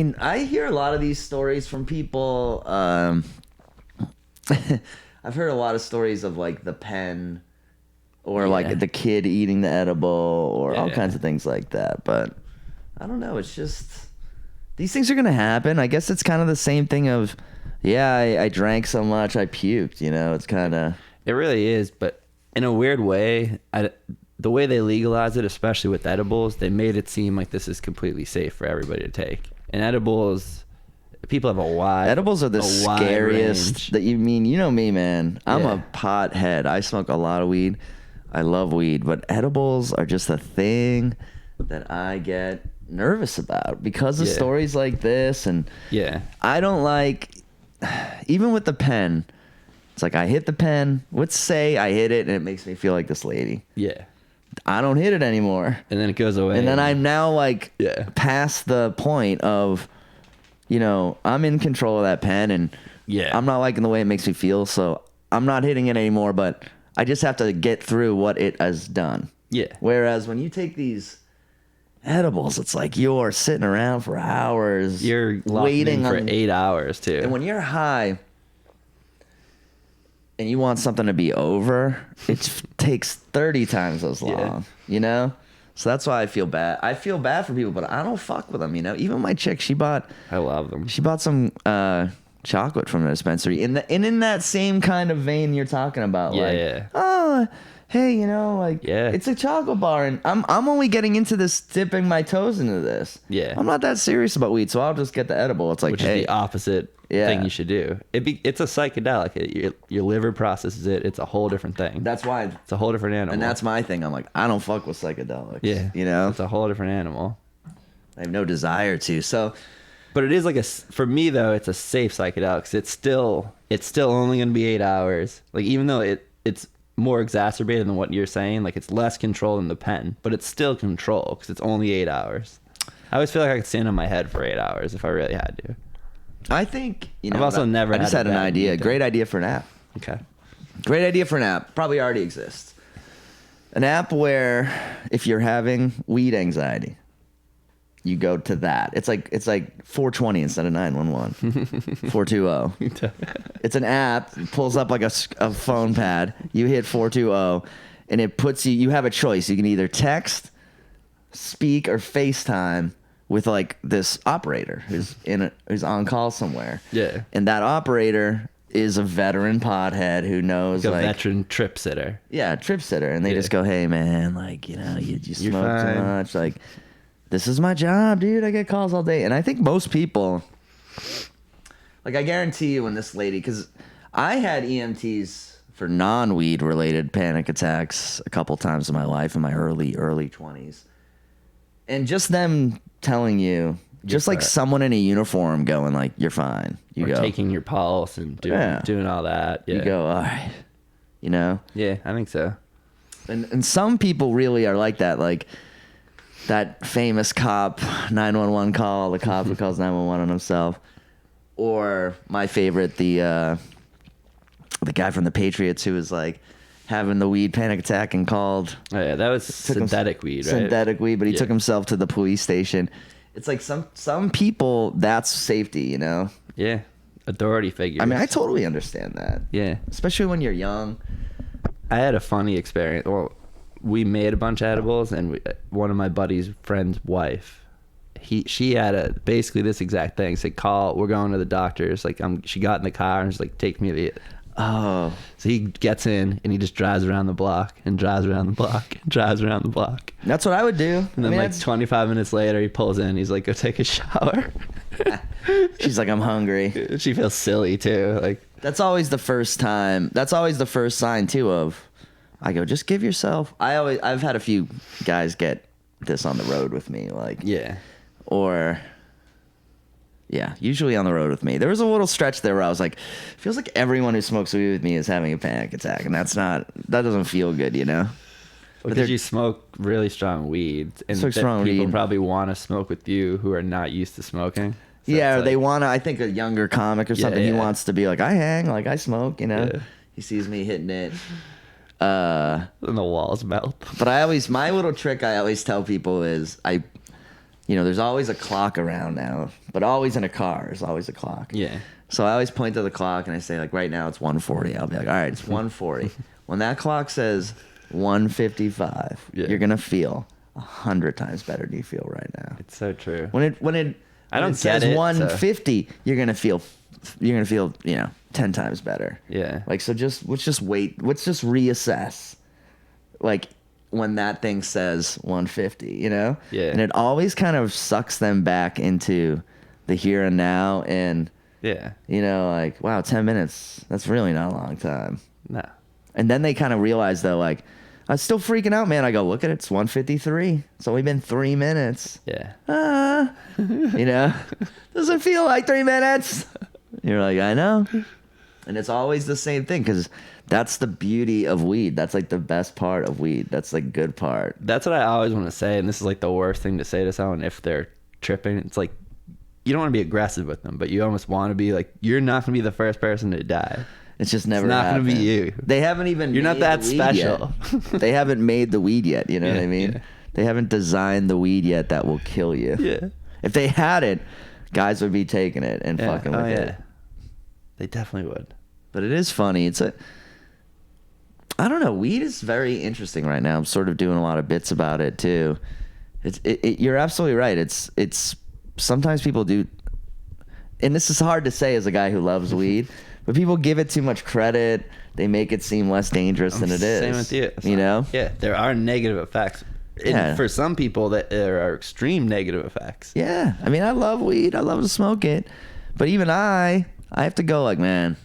And I hear a lot of these stories from people. I've heard a lot of stories of like the pen, or like the kid eating the edible, or all kinds of things like that. But I don't know. It's just these things are gonna happen. I guess it's kind of the same thing of, I drank so much I puked. You know, it's kind of. It really is, but in a weird way, the way they legalized it, especially with edibles, they made it seem like this is completely safe for everybody to take. And edibles, people have a wide Edibles are the scariest. That you know me, man. I'm a pothead. I smoke a lot of weed. I love weed, but edibles are just a thing that I get nervous about because of stories like this. And I don't like, even with the pen. It's like I hit the pen. Let's say I hit it, and it makes me feel like this lady. Yeah. I don't hit it anymore. And then it goes away. And then I'm now like past the point of, I'm in control of that pen, and I'm not liking the way it makes me feel, so I'm not hitting it anymore, but I just have to get through what it has done. Yeah. Whereas when you take these edibles, it's like you're sitting around for hours. You're waiting for 8 hours too. And when you're high and you want something to be over, it takes 30 times as long, So that's why I feel bad. I feel bad for people, but I don't fuck with them, Even my chick, I love them. She bought some chocolate from the dispensary. And in that same kind of vein you're talking about. Oh, hey, it's a chocolate bar, and I'm only getting into this, dipping my toes into this. Yeah. I'm not that serious about weed, so I'll just get the edible. It's like, which is the opposite thing you should do. It's a psychedelic. Your liver processes it. It's a whole different thing. That's why it's a whole different animal. And that's my thing. I'm like, I don't fuck with psychedelics. Yeah. It's a whole different animal. I have no desire to. So, but it is like for me though, it's a safe psychedelic. 'Cause it's still only going to be 8 hours. Like, even though it's more exacerbated than what you're saying, like it's less control than the pen, but it's still control because it's only 8 hours. I always feel like I could stand on my head for 8 hours if I really had to. I think, I've also never. I just had an idea. Great idea for an app. Okay. Great idea for an app. Probably already exists. An app where if you're having weed anxiety, you go to that. It's like 420 instead of 911. 420. It's an app. It pulls up like a phone pad. You hit 420, and it puts you. You have a choice. You can either text, speak, or FaceTime with like this operator who's on call somewhere. Yeah. And that operator is a veteran pothead who knows like a veteran trip sitter. Yeah, trip sitter. And they just go, hey man, like, you smoke too much. Like, this is my job, dude. I get calls all day. And I think most people, like, I guarantee you when this lady, because I had EMTs for non-weed related panic attacks a couple times in my life in my early 20s. And just them telling you, just like someone in a uniform going like, you're fine. You go taking your pulse and doing all that. Yeah. You go, all right. Yeah, I think so. And some people really are like that. Like that famous cop 911 call, the cop who calls 911 on himself. Or my favorite, the guy from the Patriots who was like having the weed panic attack and called. Oh yeah, that was synthetic weed, right? Synthetic weed, but he took himself to the police station. It's like some people, that's safety, Yeah, authority figures. I mean, I totally understand that. Yeah, especially when you're young. I had a funny experience. Well, we made a bunch of edibles, and one of my buddy's friend's wife, she had basically this exact thing. Said, "Call, we're going to the doctors." Like, she got in the car and she's like, "Take me to." Oh. So he gets in and he just drives around the block and drives around the block and drives around the block. That's what I would do. And then like 25 minutes later, he pulls in. He's like, go take a shower. She's like, I'm hungry. She feels silly too. Like, that's always the first time. That's always the first sign too of, I go, just give yourself. I've had a few guys get this on the road with me. Like, yeah. Or... yeah, usually on the road with me. There was a little stretch there where I was like, feels like everyone who smokes weed with me is having a panic attack, and that doesn't feel good, Because you smoke really strong weed, and people probably want to smoke with you who are not used to smoking. So yeah, or they want to, I think a younger comic or something, he wants to be like, I hang, like I smoke, Yeah. He sees me hitting it. And the walls melt. But my little trick I always tell people is there's always a clock around now, but always in a car, there's always a clock. Yeah. So I always point to the clock and I say, like, right now it's 1:40. I'll be like, all right, it's 1:40. When that clock says 1:55, you're going to feel 100 times better than you feel right now. It's so true. When it says 1:50, you're going to feel 10 times better. Yeah. Like, so let's just wait. Let's just reassess. Like, when that thing says 1:50, Yeah. And it always kind of sucks them back into the here and now. And, Yeah. like, wow, 10 minutes. That's really not a long time. No. And then they kind of realize, though, like, I was still freaking out, man. I go, look at it. It's 1:53. It's only been 3 minutes. Yeah. Doesn't feel like 3 minutes. You're like, I know. And it's always the same thing because that's the beauty of weed. That's like the best part of weed. That's like good part. That's what I always want to say. And this is like the worst thing to say to someone if they're tripping. It's like, you don't want to be aggressive with them, but you almost want to be like, you're not going to be the first person to die. It's just never It's not going to be you. They haven't even You're not made that the weed special. yet. They haven't made the weed yet. You know what I mean? Yeah. They haven't designed the weed yet that will kill you. Yeah. If they had it, guys would be taking it and fucking with it. They definitely would. But it is funny. I don't know. Weed is very interesting right now. I'm sort of doing a lot of bits about it too. You're absolutely right. It's sometimes people do, and this is hard to say as a guy who loves weed, but people give it too much credit. They make it seem less dangerous than it is. Same with you. Yeah, there are negative effects. And for some people, there are extreme negative effects. Yeah. I mean, I love weed. I love to smoke it. But even I have to go like, man,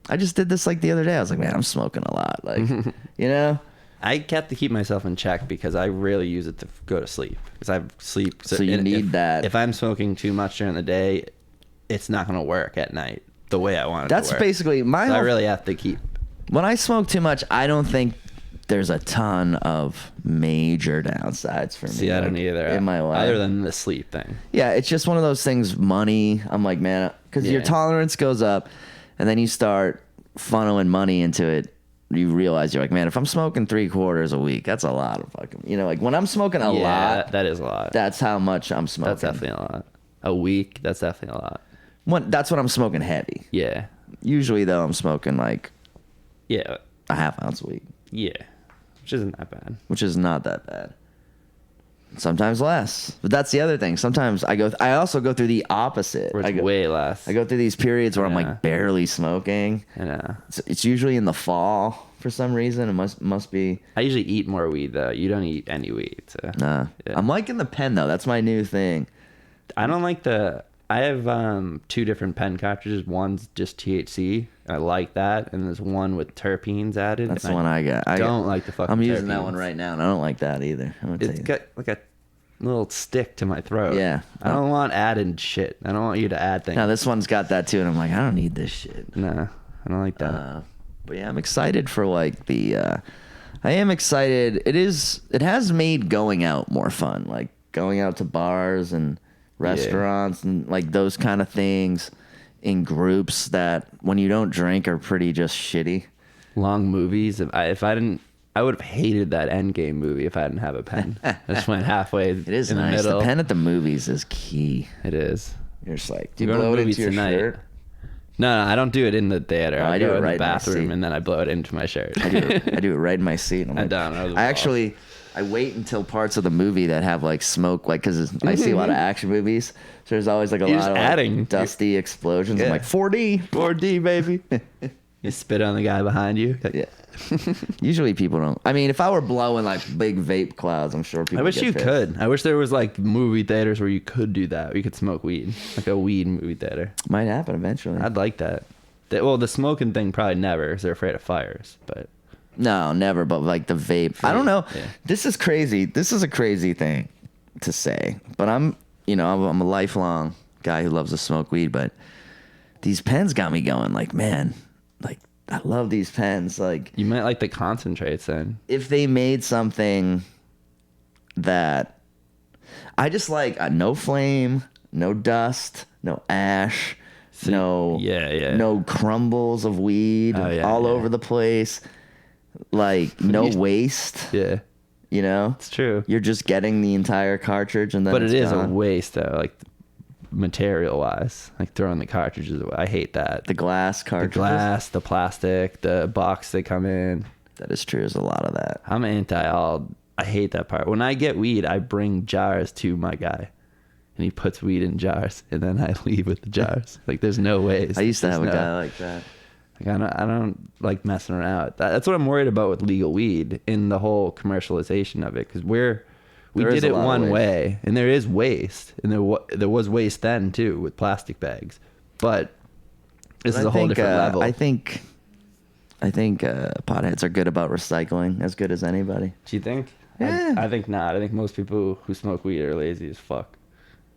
I just did this like the other day. I was like, man, I'm smoking a lot. Like, I have to keep myself in check because I really use it to go to sleep. Because I sleep. So you need that. If I'm smoking too much during the day, it's not going to work at night the way I want it to work. That's basically my I really have to keep. When I smoke too much, I don't think there's a ton of major downsides for me. See, I don't either. In my life. Other than the sleep thing. Yeah, it's just one of those things, money. I'm like, man, because your tolerance goes up, and then you start funneling money into it. You realize you're like, man, if I'm smoking 3/4 a week, that's a lot of fucking, like when I'm smoking a lot. That is a lot. That's how much I'm smoking. That's definitely a lot. A week, that's definitely a lot. That's when I'm smoking heavy. Yeah. Usually, though, I'm smoking like a half ounce a week. Yeah. Which isn't that bad. Which is not that bad. Sometimes less. But that's the other thing. Sometimes I also go through the opposite. Where it's way less. I go through these periods where I'm like barely smoking. I know. It's usually in the fall for some reason. It must be. I usually eat more weed though. You don't eat any weed. So. Nah. Yeah. I'm liking the pen though. That's my new thing. I don't like I have 2 different pen cartridges. One's just THC. I like that, and there's one with terpenes added. That's the one I got. I don't like the fucking. I'm using terpenes. that one right now, and I don't like that either. It's got like a little stick to my throat. Yeah. I don't want added shit. I don't want you to add things. No, this one's got that too, and I'm like, I don't need this shit. No, I don't like that. But yeah, I'm excited for like the. I am excited. It has made going out more fun, like going out to bars and restaurants and like those kind of things in groups that when you don't drink are pretty just shitty. Long movies. If I didn't, I would have hated that Endgame movie if I didn't have a pen. I just went halfway. It is in nice. The middle. The pen at the movies is key. It is. You're just like, do you blow it into your shirt? No, I don't do it in the theater. I do it in right the bathroom in my seat. and then I blow it into my shirt. I do it right in my seat. I'm like, I wait until parts of the movie that have like smoke, like because I see a lot of action movies, so there's always like a lot of like, dusty explosions. I'm like 4D, baby. You spit on the guy behind you. Yeah. Usually people don't. I mean, if I were blowing like big vape clouds, I'm sure people. I wish would get you pissed. could. I wish there was like movie theaters where you could do that. Where you could smoke weed, like a weed movie theater. Might happen eventually. I'd like that. Well, the smoking thing probably never, because they're afraid of fires. But no, never. But like the vape, I don't know. Yeah. This is crazy. This is a crazy thing to say, but I'm a lifelong guy who loves to smoke weed. But these pens got me going. Like, man, like I love these pens. Like, you might like the concentrates then. If they made something that I just like, no flame, no dust, no ash. No crumbles of weed all over the place. Like no waste. Yeah. You know, It's true. you're just getting the entire cartridge, and then But it's it is a gone. waste though, like material wise, like throwing the cartridges away. I hate that. The glass The cartridges. glass, the plastic, the box they come in. That is true. There's a lot of that. I'm anti all. I hate that part. When I get weed, I bring jars to my guy, and he puts weed in jars, and then I leave with the jars. Like there's no ways. I used to have a There's no- guy like that. Like, I don't like messing around. That's what I'm worried about with legal weed in the whole commercialization of it, because we There is did a it lot of one waste. way, and there is waste, and there was waste then too with plastic bags, but this But is I a whole think, different level. I think potheads are good about recycling, as good as anybody. Do you think? Yeah. I think not. I think most people who smoke weed are lazy as fuck.